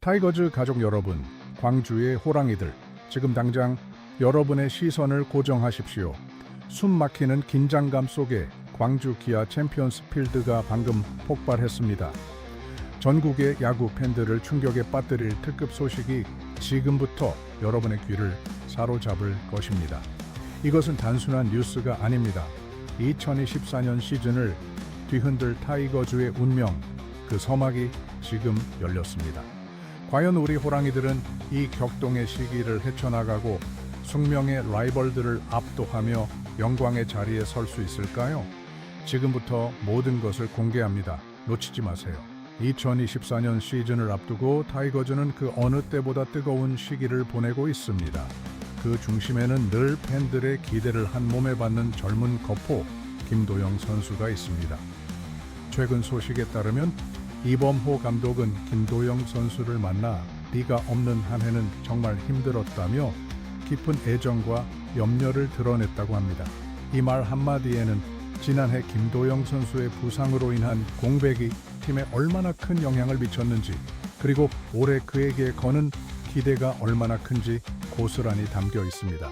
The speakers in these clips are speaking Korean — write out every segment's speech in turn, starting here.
타이거즈 가족 여러분, 광주의 호랑이들, 지금 당장 여러분의 시선을 고정하십시오. 숨 막히는 긴장감 속에 광주 기아 챔피언스 필드가 방금 폭발했습니다. 전국의 야구 팬들을 충격에 빠뜨릴 특급 소식이 지금부터 여러분의 귀를 사로잡을 것입니다. 이것은 단순한 뉴스가 아닙니다. 2024년 시즌을 뒤흔들 타이거즈의 운명, 그 서막이 지금 열렸습니다. 과연 우리 호랑이들은 이 격동의 시기를 헤쳐나가고 숙명의 라이벌들을 압도하며 영광의 자리에 설 수 있을까요? 지금부터 모든 것을 공개합니다. 놓치지 마세요. 2024년 시즌을 앞두고 타이거즈는 그 어느 때보다 뜨거운 시기를 보내고 있습니다. 그 중심에는 늘 팬들의 기대를 한 몸에 받는 젊은 거포 김도영 선수가 있습니다. 최근 소식에 따르면 이범호 감독은 김도영 선수를 만나 네가 없는 한 해는 정말 힘들었다며 깊은 애정과 염려를 드러냈다고 합니다. 이 말 한마디에는 지난해 김도영 선수의 부상으로 인한 공백이 팀에 얼마나 큰 영향을 미쳤는지, 그리고 올해 그에게 거는 기대가 얼마나 큰지 고스란히 담겨 있습니다.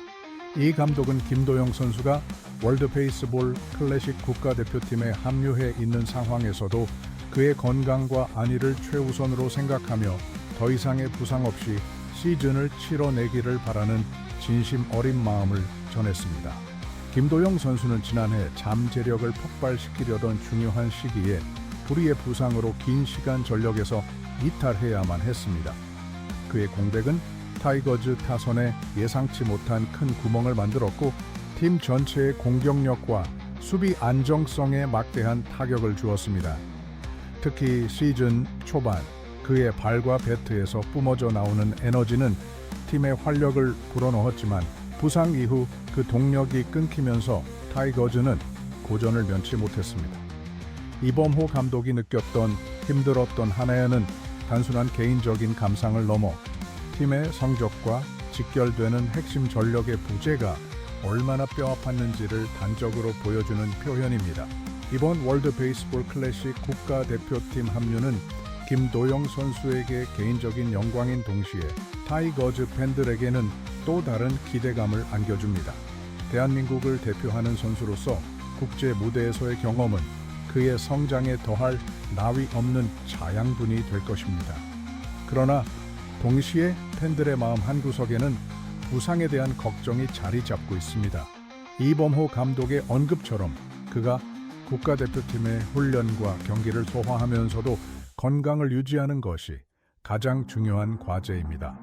이 감독은 김도영 선수가 월드 베이스볼 클래식 국가대표팀에 합류해 있는 상황에서도 그의 건강과 안위를 최우선으로 생각하며 더 이상의 부상 없이 시즌을 치러내기를 바라는 진심 어린 마음을 전했습니다. 김도영 선수는 지난해 잠재력을 폭발시키려던 중요한 시기에 불의의 부상으로 긴 시간 전력에서 이탈해야만 했습니다. 그의 공백은 타이거즈 타선에 예상치 못한 큰 구멍을 만들었고 팀 전체의 공격력과 수비 안정성에 막대한 타격을 주었습니다. 특히 시즌 초반 그의 발과 배트에서 뿜어져 나오는 에너지는 팀의 활력을 불어넣었지만 부상 이후 그 동력이 끊기면서 타이거즈는 고전을 면치 못했습니다. 이범호 감독이 느꼈던 힘들었던 한 해는 단순한 개인적인 감상을 넘어 팀의 성적과 직결되는 핵심 전력의 부재가 얼마나 뼈아팠는지를 단적으로 보여주는 표현입니다. 이번 월드 베이스볼 클래식 국가대표팀 합류는 김도영 선수에게 개인적인 영광인 동시에 타이거즈 팬들에게는 또 다른 기대감을 안겨줍니다. 대한민국을 대표하는 선수로서 국제 무대에서의 경험은 그의 성장에 더할 나위 없는 자양분이 될 것입니다. 그러나 동시에 팬들의 마음 한구석에는 부상에 대한 걱정이 자리 잡고 있습니다. 이범호 감독의 언급처럼 그가 국가대표팀의 훈련과 경기를 소화하면서도 건강을 유지하는 것이 가장 중요한 과제입니다.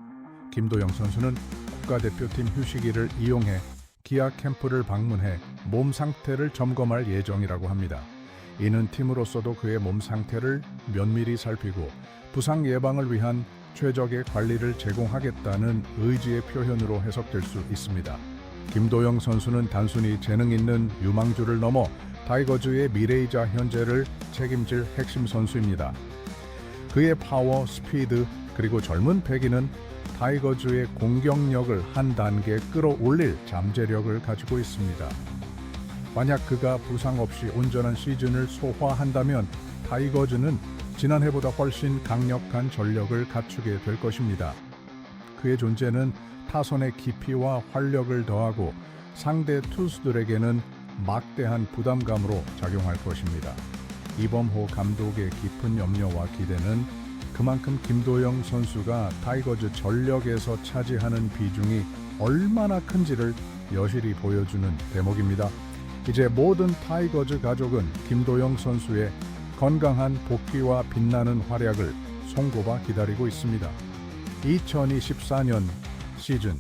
김도영 선수는 국가대표팀 휴식일을 이용해 기아 캠프를 방문해 몸 상태를 점검할 예정이라고 합니다. 이는 팀으로서도 그의 몸 상태를 면밀히 살피고 부상 예방을 위한 최적의 관리를 제공하겠다는 의지의 표현으로 해석될 수 있습니다. 김도영 선수는 단순히 재능 있는 유망주를 넘어 타이거즈의 미래이자 현재를 책임질 핵심 선수입니다. 그의 파워, 스피드, 그리고 젊은 패기는 타이거즈의 공격력을 한 단계 끌어올릴 잠재력을 가지고 있습니다. 만약 그가 부상 없이 온전한 시즌을 소화한다면 타이거즈는 지난해보다 훨씬 강력한 전력을 갖추게 될 것입니다. 그의 존재는 타선의 깊이와 활력을 더하고 상대 투수들에게는 막대한 부담감으로 작용할 것입니다. 이범호 감독의 깊은 염려와 기대는 그만큼 김도영 선수가 타이거즈 전력에서 차지하는 비중이 얼마나 큰지를 여실히 보여주는 대목입니다. 이제 모든 타이거즈 가족은 김도영 선수의 건강한 복귀와 빛나는 활약을 손꼽아 기다리고 있습니다. 2024년 시즌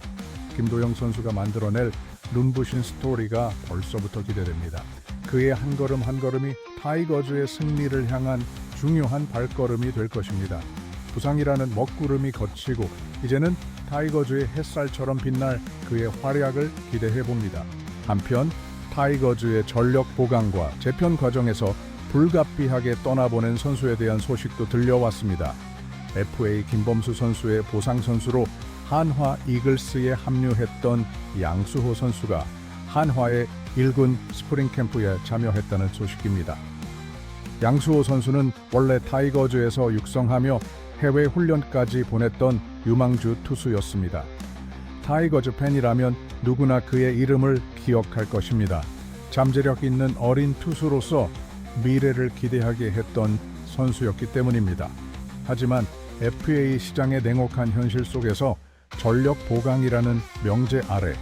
김도영 선수가 만들어낼 눈부신 스토리가 벌써부터 기대됩니다. 그의 한 걸음 한 걸음이 타이거즈의 승리를 향한 중요한 발걸음이 될 것입니다. 부상이라는 먹구름이 걷히고 이제는 타이거즈의 햇살처럼 빛날 그의 활약을 기대해 봅니다. 한편 타이거즈의 전력 보강과 재편 과정에서 불가피하게 떠나보낸 선수에 대한 소식도 들려왔습니다. FA 김범수 선수의 보상 선수로 한화 이글스에 합류했던 양수호 선수가 한화의 1군 스프링 캠프에 참여했다는 소식입니다. 양수호 선수는 원래 타이거즈에서 육성하며 해외 훈련까지 보냈던 유망주 투수였습니다. 타이거즈 팬이라면 누구나 그의 이름을 기억할 것입니다. 잠재력 있는 어린 투수로서 미래를 기대하게 했던 선수였기 때문입니다. 하지만 FA 시장의 냉혹한 현실 속에서 전력 보강이라는 명제 아래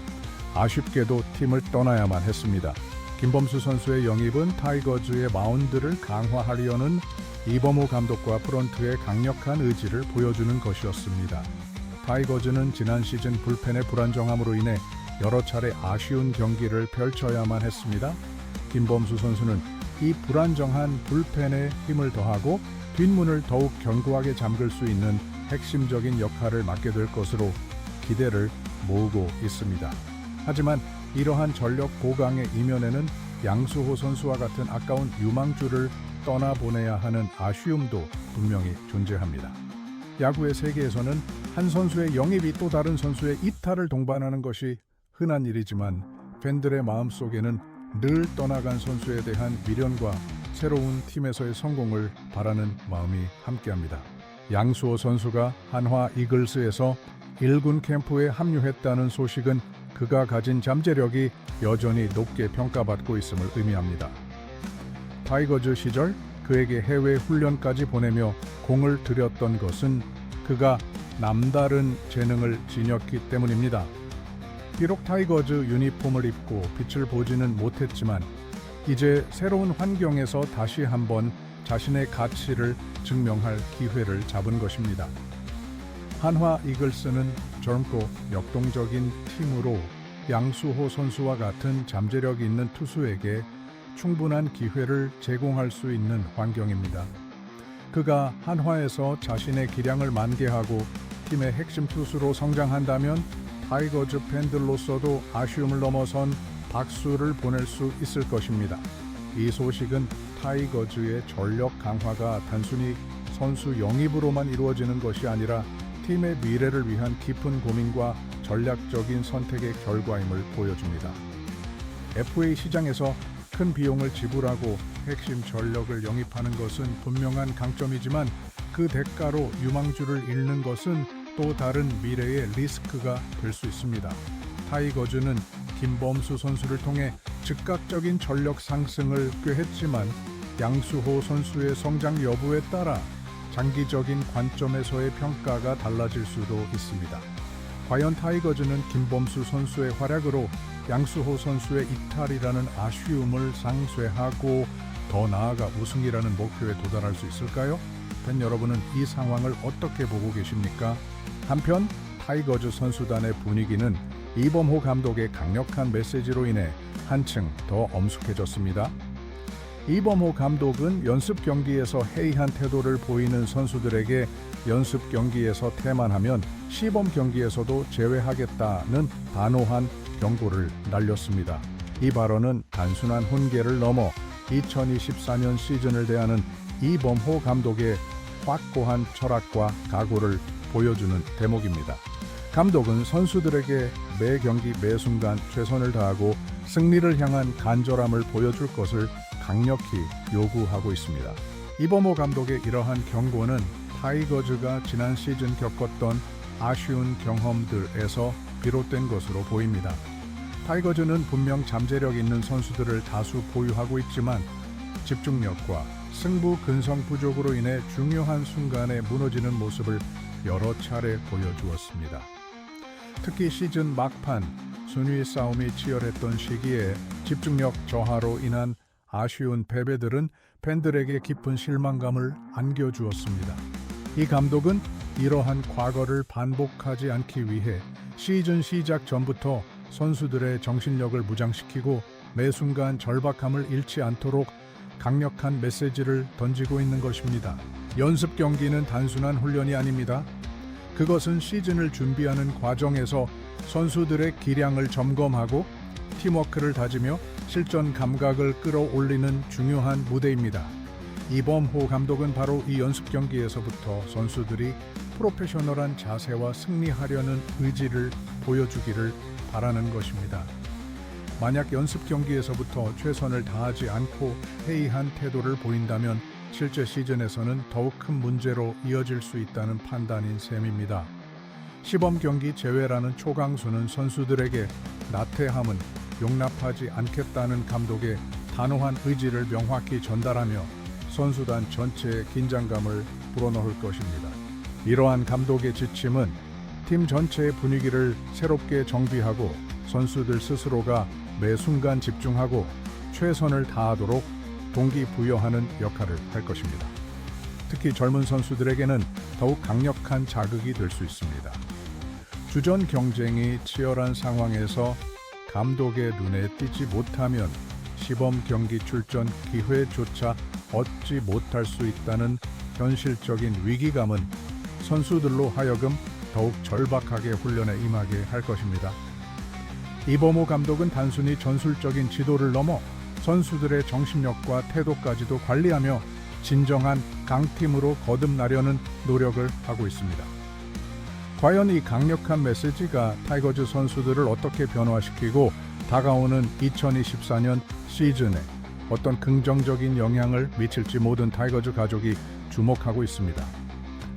아쉽게도 팀을 떠나야만 했습니다. 김범수 선수의 영입은 타이거즈의 마운드를 강화하려는 이범호 감독과 프런트의 강력한 의지를 보여주는 것이었습니다. 타이거즈는 지난 시즌 불펜의 불안정함으로 인해 여러 차례 아쉬운 경기를 펼쳐야만 했습니다. 김범수 선수는 이 불안정한 불펜에 힘을 더하고 뒷문을 더욱 견고하게 잠글 수 있는 핵심적인 역할을 맡게 될 것으로 기대를 모으고 있습니다. 하지만 이러한 전력 보강의 이면에는 양수호 선수와 같은 아까운 유망주를 떠나보내야 하는 아쉬움도 분명히 존재합니다. 야구의 세계에서는 한 선수의 영입이 또 다른 선수의 이탈을 동반하는 것이 흔한 일이지만 팬들의 마음속에는 늘 떠나간 선수에 대한 미련과 새로운 팀에서의 성공을 바라는 마음이 함께합니다. 양수호 선수가 한화 이글스에서 1군 캠프에 합류했다는 소식은 그가 가진 잠재력이 여전히 높게 평가받고 있음을 의미합니다. 타이거즈 시절 그에게 해외 훈련까지 보내며 공을 들였던 것은 그가 남다른 재능을 지녔기 때문입니다. 비록 타이거즈 유니폼을 입고 빛을 보지는 못했지만 이제 새로운 환경에서 다시 한번 자신의 가치를 증명할 기회를 잡은 것입니다. 한화 이글스는 젊고 역동적인 팀으로 양수호 선수와 같은 잠재력 있는 투수에게 충분한 기회를 제공할 수 있는 환경입니다. 그가 한화에서 자신의 기량을 만개하고 팀의 핵심 투수로 성장한다면 타이거즈 팬들로서도 아쉬움을 넘어선 박수를 보낼 수 있을 것입니다. 이 소식은 타이거즈의 전력 강화가 단순히 선수 영입으로만 이루어지는 것이 아니라 팀의 미래를 위한 깊은 고민과 전략적인 선택의 결과임을 보여줍니다. FA 시장에서 큰 비용을 지불하고 핵심 전력을 영입하는 것은 분명한 강점이지만 그 대가로 유망주를 잃는 것은 또 다른 미래의 리스크가 될 수 있습니다. 타이거즈는 김범수 선수를 통해 즉각적인 전력 상승을 꾀했지만 양수호 선수의 성장 여부에 따라 장기적인 관점에서의 평가가 달라질 수도 있습니다. 과연 타이거즈는 김범수 선수의 활약으로 양수호 선수의 이탈이라는 아쉬움을 상쇄하고 더 나아가 우승이라는 목표에 도달할 수 있을까요? 팬 여러분은 이 상황을 어떻게 보고 계십니까? 한편 타이거즈 선수단의 분위기는 이범호 감독의 강력한 메시지로 인해 한층 더 엄숙해졌습니다. 이범호 감독은 연습 경기에서 해이한 태도를 보이는 선수들에게 연습 경기에서 태만하면 시범 경기에서도 제외하겠다는 단호한 경고를 날렸습니다. 이 발언은 단순한 훈계를 넘어 2024년 시즌을 대하는 이범호 감독의 확고한 철학과 각오를 보여주는 대목입니다. 감독은 선수들에게 매 경기 매 순간 최선을 다하고 승리를 향한 간절함을 보여줄 것을 강력히 요구하고 있습니다. 이범호 감독의 이러한 경고는 타이거즈가 지난 시즌 겪었던 아쉬운 경험들에서 비롯된 것으로 보입니다. 타이거즈는 분명 잠재력 있는 선수들을 다수 보유하고 있지만 집중력과 승부 근성 부족으로 인해 중요한 순간에 무너지는 모습을 여러 차례 보여주었습니다. 특히 시즌 막판 순위 싸움이 치열했던 시기에 집중력 저하로 인한 아쉬운 패배들은 팬들에게 깊은 실망감을 안겨주었습니다. 이 감독은 이러한 과거를 반복하지 않기 위해 시즌 시작 전부터 선수들의 정신력을 무장시키고 매 순간 절박함을 잃지 않도록 강력한 메시지를 던지고 있는 것입니다. 연습 경기는 단순한 훈련이 아닙니다. 그것은 시즌을 준비하는 과정에서 선수들의 기량을 점검하고 팀워크를 다지며 실전 감각을 끌어올리는 중요한 무대입니다. 이범호 감독은 바로 이 연습 경기에서부터 선수들이 프로페셔널한 자세와 승리하려는 의지를 보여주기를 바라는 것입니다. 만약 연습 경기에서부터 최선을 다하지 않고 해이한 태도를 보인다면 실제 시즌에서는 더욱 큰 문제로 이어질 수 있다는 판단인 셈입니다. 시범 경기 제외라는 초강수는 선수들에게 나태함은 용납하지 않겠다는 감독의 단호한 의지를 명확히 전달하며 선수단 전체의 긴장감을 불어넣을 것입니다. 이러한 감독의 지침은 팀 전체의 분위기를 새롭게 정비하고 선수들 스스로가 매 순간 집중하고 최선을 다하도록 동기부여하는 역할을 할 것입니다. 특히 젊은 선수들에게는 더욱 강력한 자극이 될 수 있습니다. 주전 경쟁이 치열한 상황에서 감독의 눈에 띄지 못하면 시범 경기 출전 기회조차 얻지 못할 수 있다는 현실적인 위기감은 선수들로 하여금 더욱 절박하게 훈련에 임하게 할 것입니다. 이범호 감독은 단순히 전술적인 지도를 넘어 선수들의 정신력과 태도까지도 관리하며 진정한 강팀으로 거듭나려는 노력을 하고 있습니다. 과연 이 강력한 메시지가 타이거즈 선수들을 어떻게 변화시키고 다가오는 2024년 시즌에 어떤 긍정적인 영향을 미칠지 모든 타이거즈 가족이 주목하고 있습니다.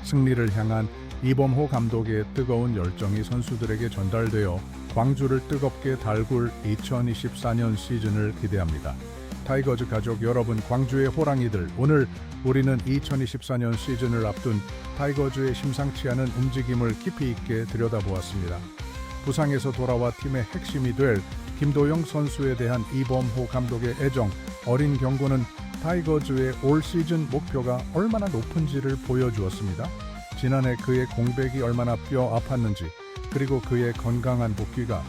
승리를 향한 이범호 감독의 뜨거운 열정이 선수들에게 전달되어 광주를 뜨겁게 달굴 2024년 시즌을 기대합니다. 타이거즈 가족 여러분, 광주의 호랑이들, 오늘 우리는 2024년 시즌을 앞둔 타이거즈의 심상치 않은 움직임을 깊이 있게 들여다보았습니다. 부상에서 돌아와 팀의 핵심이 될 김도영 선수에 대한 이범호 감독의 애정, 어린 경고는 타이거즈의 올 시즌 목표가 얼마나 높은지를 보여주었습니다. 지난해 그의 공백이 얼마나 뼈 아팠는지, 그리고 그의 건강한 복귀가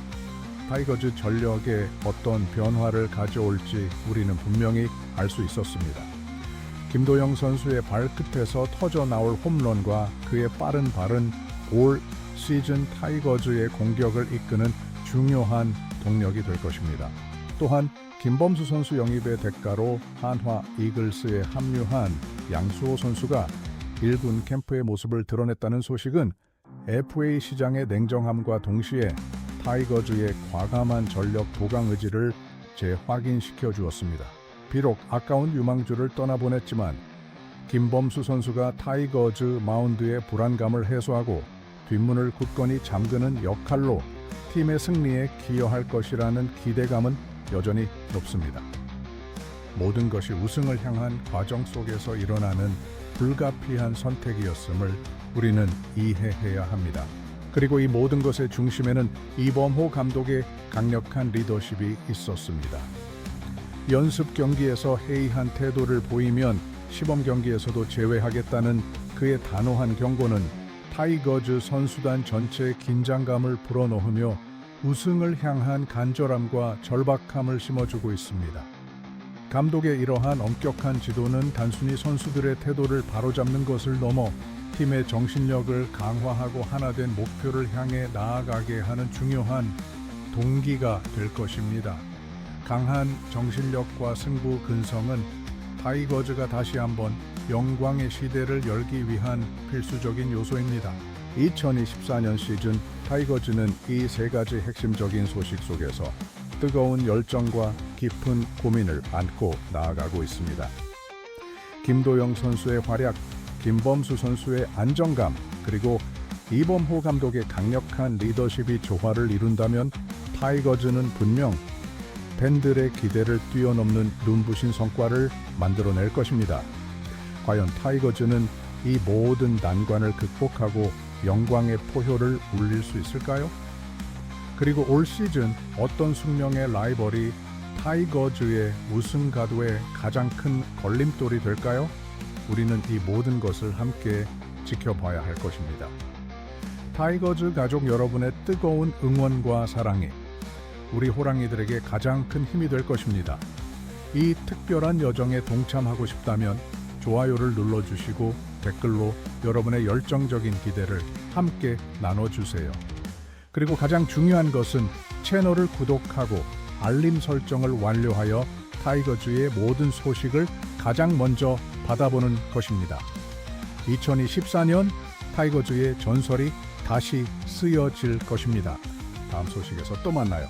타이거즈 전력에 어떤 변화를 가져올지 우리는 분명히 알 수 있었습니다. 김도영 선수의 발끝에서 터져 나올 홈런과 그의 빠른 발은 올 시즌 타이거즈의 공격을 이끄는 중요한 동력이 될 것입니다. 또한 김범수 선수 영입의 대가로 한화 이글스에 합류한 양수호 선수가 1군 캠프의 모습을 드러냈다는 소식은 FA 시장의 냉정함과 동시에 타이거즈의 과감한 전력 도강 의지를 재확인시켜 주었습니다. 비록 아까운 유망주를 떠나보냈지만 김범수 선수가 타이거즈 마운드의 불안감을 해소하고 뒷문을 굳건히 잠그는 역할로 팀의 승리에 기여할 것이라는 기대감은 여전히 높습니다. 모든 것이 우승을 향한 과정 속에서 일어나는 불가피한 선택이었음을 우리는 이해해야 합니다. 그리고 이 모든 것의 중심에는 이범호 감독의 강력한 리더십이 있었습니다. 연습 경기에서 해이한 태도를 보이면 시범 경기에서도 제외하겠다는 그의 단호한 경고는 타이거즈 선수단 전체의 긴장감을 불어넣으며 우승을 향한 간절함과 절박함을 심어주고 있습니다. 감독의 이러한 엄격한 지도는 단순히 선수들의 태도를 바로잡는 것을 넘어 팀의 정신력을 강화하고 하나된 목표를 향해 나아가게 하는 중요한 동기가 될 것입니다. 강한 정신력과 승부 근성은 타이거즈가 다시 한번 영광의 시대를 열기 위한 필수적인 요소입니다. 2024년 시즌 타이거즈는 이 세 가지 핵심적인 소식 속에서 뜨거운 열정과 깊은 고민을 안고 나아가고 있습니다. 김도영 선수의 활약, 김범수 선수의 안정감, 그리고 이범호 감독의 강력한 리더십이 조화를 이룬다면 타이거즈는 분명 팬들의 기대를 뛰어넘는 눈부신 성과를 만들어낼 것입니다. 과연 타이거즈는 이 모든 난관을 극복하고 영광의 포효를 울릴 수 있을까요? 그리고 올 시즌 어떤 숙명의 라이벌이 타이거즈의 우승 가도에 가장 큰 걸림돌이 될까요? 우리는 이 모든 것을 함께 지켜봐야 할 것입니다. 타이거즈 가족 여러분의 뜨거운 응원과 사랑이 우리 호랑이들에게 가장 큰 힘이 될 것입니다. 이 특별한 여정에 동참하고 싶다면 좋아요를 눌러주시고 댓글로 여러분의 열정적인 기대를 함께 나눠주세요. 그리고 가장 중요한 것은 채널을 구독하고 알림 설정을 완료하여 타이거즈의 모든 소식을 가장 먼저 받아보는 것입니다. 2024년 타이거즈의 전설이 다시 쓰여질 것입니다. 다음 소식에서 또 만나요.